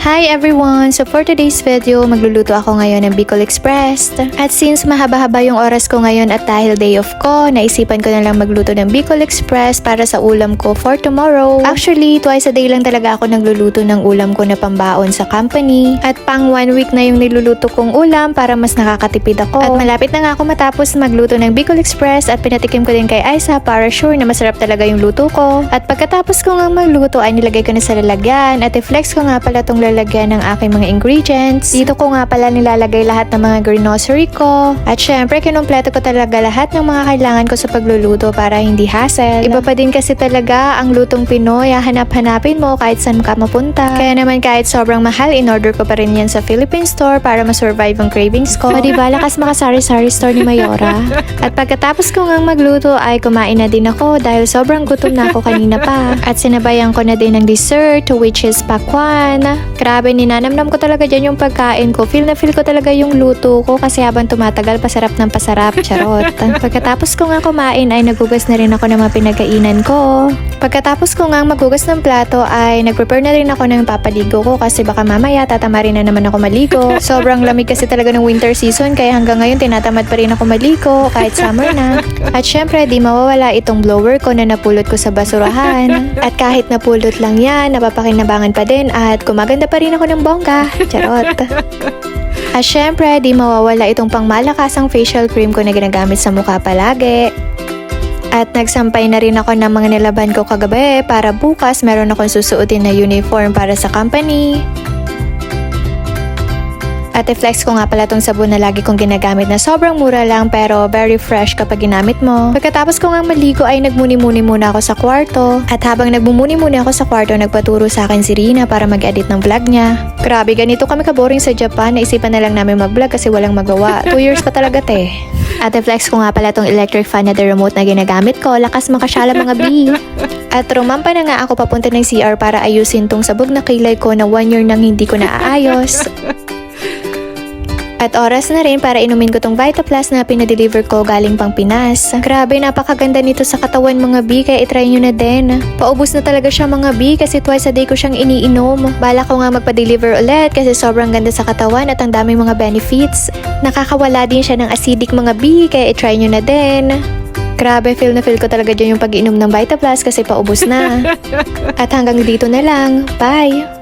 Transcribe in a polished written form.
Hi everyone! So for today's video, magluluto ako ngayon ng Bicol Express. At since mahaba-haba yung oras ko ngayon at dahil day off ko, naisipan ko na lang magluto ng Bicol Express para sa ulam ko for tomorrow. Actually, twice a day lang talaga ako nagluluto ng ulam ko na pambaon sa company. At pang 1 week na yung niluluto kong ulam para mas nakakatipid ako. At malapit na nga ako matapos magluto ng Bicol Express at pinatikim ko din kay Aiza para sure na masarap talaga yung luto ko. At pagkatapos ko nga magluto ay nilagay ko na sa lalagyan at i-flex ko nga pala tong lalagyan ng aking mga ingredients. Dito ko nga pala nilalagay lahat ng mga grocery ko. At syempre, kinumpleto ko talaga lahat ng mga kailangan ko sa pagluluto para hindi hassle. Iba pa din kasi talaga ang lutong Pinoy. Hanap-hanapin mo kahit saan ka mapunta. Kaya naman kahit sobrang mahal, in-order ko pa rin yan sa Philippine store para ma-survive ang cravings ko. O diba, lakas makasari-sari store ni Mayora. At pagkatapos ko nga magluto ay kumain na din ako dahil sobrang gutom na ako kanina pa. At sinabayan ko na din ng dessert which is pakwan. Grabe, ninanamnam ko talaga dyan yung pagkain ko. Feel na feel ko talaga yung luto ko kasi habang tumatagal, pasarap ng pasarap. Charot. Pagkatapos ko nga kumain ay nagugas na rin ako ng mga pinagkainan ko. Pagkatapos ko nga maghugas ng plato ay nagprepare na rin ako ng papaligo ko kasi baka mamaya tatamarin na naman ako maligo. Sobrang lamig kasi talaga ng winter season kaya hanggang ngayon tinatamad pa rin ako maligo kahit summer na. At syempre di mawawala itong blower ko na napulot ko sa basurahan. At kahit napulot lang yan, napapakinabangan pa din at gumaganda pa rin ako ng bongga. Charot. At syempre di mawawala itong pangmalakasang facial cream ko na ginagamit sa mukha palagi. At nagsampay na rin ako ng mga nilaban ko kagabi para bukas meron akong susuotin na uniform para sa company. At i-flex ko nga pala tong sabon na lagi kong ginagamit na sobrang mura lang pero very fresh kapag ginamit mo. Pagkatapos ko nga maligo ay nagmuni-muni muna ako sa kwarto. At habang nagmumuni-muni ako sa kwarto, nagpaturo sa akin si Rina para mag-edit ng vlog niya. Grabe, ganito kami kaboring sa Japan. Naisipan na lang namin mag-vlog kasi walang magawa. 2 years pa talaga te. At i-flex ko nga pala tong electric fan na the remote na ginagamit ko. Lakas makasyala mga B. At rumampa na nga ako papunta ng CR para ayusin tong sabog na kilay ko na 1 year nang hindi ko naaayos. At oras na rin para inumin ko tong Vita Plus na pinadeliver ko galing pang Pinas. Grabe, napakaganda nito sa katawan mga B, kaya itry nyo na din. Paubos na talaga siya mga B kasi twice a day ko siyang iniinom. Bala ko nga magpa-deliver ulit kasi sobrang ganda sa katawan at ang daming mga benefits. Nakakawala din siya ng acidic mga B, kaya itry nyo na din. Grabe, feel na feel ko talaga dyan yung pag-inom ng Vita Plus kasi paubos na. At hanggang dito na lang. Bye!